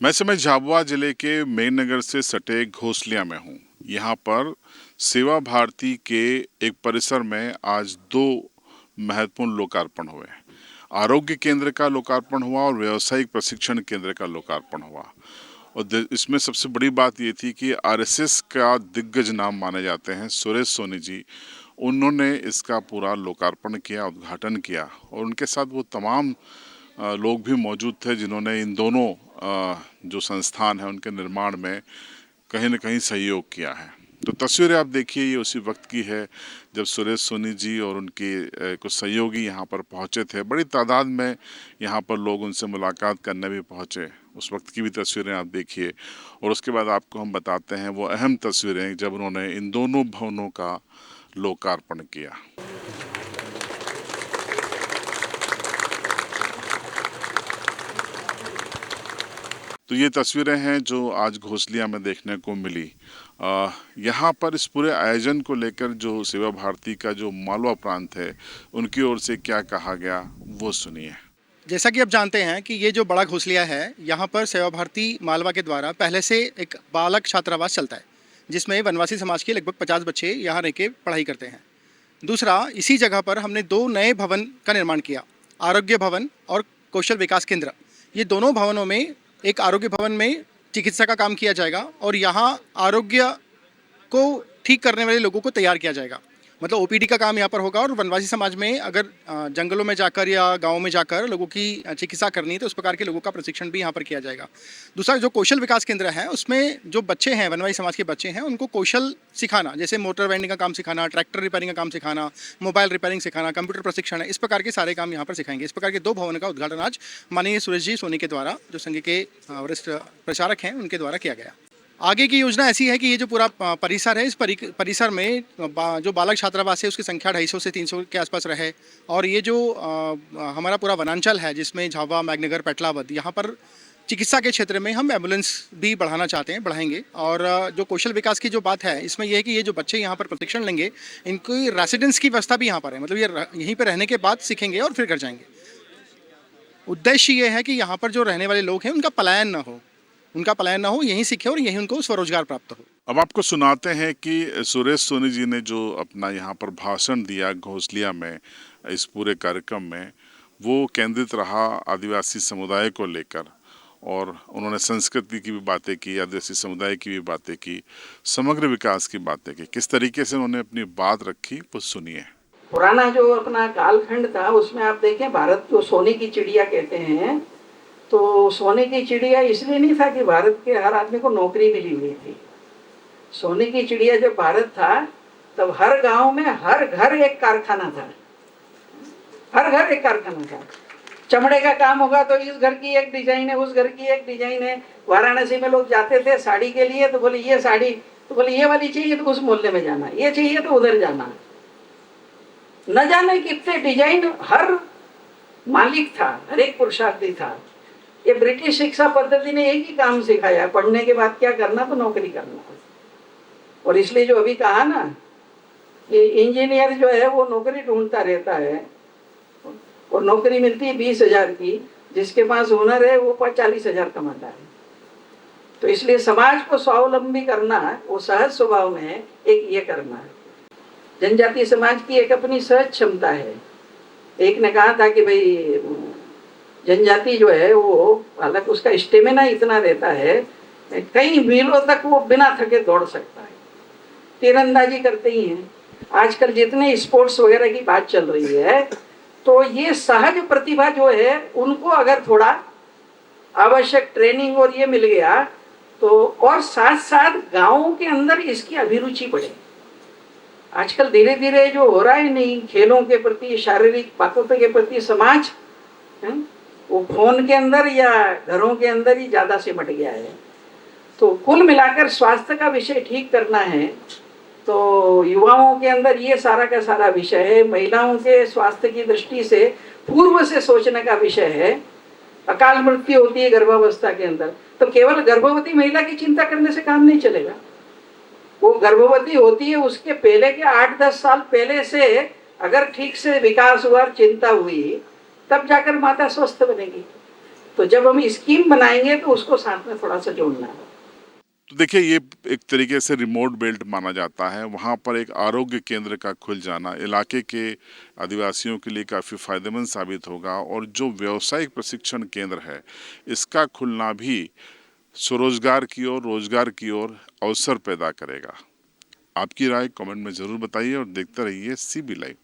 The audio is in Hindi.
मैं इस समय झाबुआ जिले के मेघनगर से सटे घोसलिया में हूँ। यहाँ पर सेवा भारती के एक परिसर में आज दो महत्वपूर्ण लोकार्पण हुए। आरोग्य केंद्र का लोकार्पण हुआ और व्यावसायिक प्रशिक्षण केंद्र का लोकार्पण हुआ। और इसमें सबसे बड़ी बात ये थी कि आरएसएस का दिग्गज नाम माने जाते हैं सुरेश सोनी जी, उन्होंने इसका पूरा लोकार्पण किया, उद्घाटन किया। और उनके साथ वो तमाम लोग भी मौजूद थे जिन्होंने इन दोनों जो संस्थान हैं उनके निर्माण में कहीं न कहीं सहयोग किया है। तो तस्वीरें आप देखिए, ये उसी वक्त की है जब सुरेश सोनी जी और उनके कुछ सहयोगी यहाँ पर पहुँचे थे। बड़ी तादाद में यहाँ पर लोग उनसे मुलाकात करने भी पहुँचे। उस वक्त की भी तस्वीरें आप देखिए और उसके बाद आपको हम बताते हैं वो अहम तस्वीरें जब उन्होंने इन दोनों भवनों का लोकार्पण किया। तो ये तस्वीरें हैं जो आज घोसलिया में देखने को मिली। यहाँ पर इस पूरे आयोजन को लेकर जो सेवा भारती का जो मालवा प्रांत है उनकी ओर से क्या कहा गया वो सुनिए। जैसा कि आप जानते हैं कि ये जो बड़ा घोसलिया है, यहाँ पर सेवा भारती मालवा के द्वारा पहले से एक बालक छात्रावास चलता है, जिसमें वनवासी समाज के लगभग 50 बच्चे यहाँ रह के पढ़ाई करते हैं। दूसरा, इसी जगह पर हमने 2 नए भवन का निर्माण किया, आरोग्य भवन और कौशल विकास केंद्र। ये दोनों भवनों में, एक आरोग्य भवन में चिकित्सा का काम किया जाएगा और यहाँ आरोग्य को ठीक करने वाले लोगों को तैयार किया जाएगा। मतलब ओपीडी का काम यहाँ पर होगा और वनवासी समाज में अगर जंगलों में जाकर या गाँव में जाकर लोगों की चिकित्सा करनी है तो उस प्रकार के लोगों का प्रशिक्षण भी यहाँ पर किया जाएगा। दूसरा, जो कौशल विकास केंद्र है उसमें जो बच्चे हैं, वनवासी समाज के बच्चे हैं, उनको कौशल सिखाना, जैसे मोटर वेंडिंग का काम सिखाना, ट्रैक्टर रिपेयरिंग का काम सिखाना, मोबाइल रिपेयरिंग सिखाना, कंप्यूटर प्रशिक्षण है, इस प्रकार के सारे काम यहाँ पर सिखाएंगे। इस प्रकार के 2 भवन का उद्घाटन आज माननीय सुरेश जी सोनी के द्वारा, जो संघ के वरिष्ठ प्रचारक हैं, उनके द्वारा किया गया। आगे की योजना ऐसी है कि ये जो पूरा परिसर है, इस परिसर में जो बालक छात्रावास है उसकी संख्या 250 से 300 के आसपास रहे। और ये जो हमारा पूरा वनांचल है जिसमें झाबुआ, मेघनगर, पेटलावद, यहाँ पर चिकित्सा के क्षेत्र में हम एम्बुलेंस भी बढ़ाना चाहते हैं, बढ़ाएंगे। और जो कौशल विकास की जो बात है इसमें यह है कि ये जो बच्चे यहाँ पर प्रशिक्षण लेंगे, इनकी रेसिडेंस की व्यवस्था भी यहाँ पर है। मतलब ये यहीं पर रहने के बाद सीखेंगे और फिर घर जाएंगे। उद्देश्य ये है कि यहाँ पर जो रहने वाले लोग हैं उनका पलायन ना हो, यहीं सीखे और यहीं उनको स्वरोजगार प्राप्त हो। अब आपको सुनाते हैं कि सुरेश सोनी जी ने जो अपना यहाँ पर भाषण दिया घोसलिया में, इस पूरे कार्यक्रम में वो केंद्रित रहा आदिवासी समुदाय को लेकर। और उन्होंने संस्कृति की भी बातें की, आदिवासी समुदाय की भी बातें की, समग्र विकास की बातें की। किस तरीके से उन्होंने अपनी बात रखी वो सुनिए। पुराना जो अपना कालखंड था उसमें आप देखें, भारत जो सोने की चिड़िया कहते हैं, तो सोने की चिड़िया इसलिए नहीं था कि भारत के हर आदमी को नौकरी मिली हुई थी। सोने की चिड़िया जब भारत था तब हर गांव में हर घर एक कारखाना था, हर घर एक कारखाना था। चमड़े का काम होगा तो इस घर की एक डिजाइन है, उस घर की एक डिजाइन है। वाराणसी में लोग जाते थे साड़ी के लिए तो बोले ये साड़ी, तो बोले ये वाली चाहिए तो उस मोहल्ले में जाना, ये चाहिए तो उधर जाना। न जाने कितने डिजाइन हर मालिक था, हर एक पुरुषार्थी था। ये ब्रिटिश शिक्षा पद्धति ने एक ही काम सिखाया, पढ़ने के बाद क्या करना, तो नौकरी करना। और इसलिए जो अभी कहा ना, ये इंजीनियर जो है वो नौकरी ढूंढता रहता है और नौकरी मिलती है 20,000 की, जिसके पास हुनर है वो 40,000 कमाता है। तो इसलिए समाज को स्वावलंबी करना वो सहज स्वभाव में है, एक ये करना है। जनजातीय समाज की एक अपनी सहज क्षमता है। एक ने कहा था कि भाई जनजाति जो है वो, हालांकि उसका स्टेमिना इतना रहता है, कई मीलों तक वो बिना थके दौड़ सकता है। तीरंदाजी करते ही हैं। आजकल जितने स्पोर्ट्स वगैरह की बात चल रही है, तो ये सहज प्रतिभा जो है उनको अगर थोड़ा आवश्यक ट्रेनिंग और ये मिल गया तो, और साथ साथ गाँवों के अंदर इसकी अभिरुचि बढ़े। आजकल धीरे धीरे जो हो रहा है नहीं, खेलों के प्रति, शारीरिक बातों के प्रति समाज वो फोन के अंदर या घरों के अंदर ही ज्यादा सिमट गया है। तो कुल मिलाकर स्वास्थ्य का विषय ठीक करना है तो युवाओं के अंदर ये सारा का सारा विषय है। महिलाओं के स्वास्थ्य की दृष्टि से पूर्व से सोचने का विषय है। अकाल मृत्यु होती है गर्भावस्था के अंदर, तो केवल गर्भवती महिला की चिंता करने से काम नहीं चलेगा। वो गर्भवती होती है, उसके पहले के 8-10 साल पहले से अगर ठीक से विकास हुआ, चिंता हुई, तब जाकर माता स्वस्थ बनेगी। तो जब हम स्कीम बनाएंगे तो उसको साथ में थोड़ा सा जोड़ना है। तो देखिए, ये एक तरीके से रिमोट बेल्ट माना जाता है। वहाँ पर एक आरोग्य केंद्र का खुल जाना इलाके के आदिवासियों के लिए काफ़ी फ़ायदेमंद साबित होगा, और जो व्यावसायिक प्रशिक्षण केंद्र है, इसका खुलना भी स्वरोजगार की ओर, रोजगार की ओर अवसर पैदा करेगा। आपकी राय कमेंट में ज़रूर बताइए और देखते रहिए CB लाइव।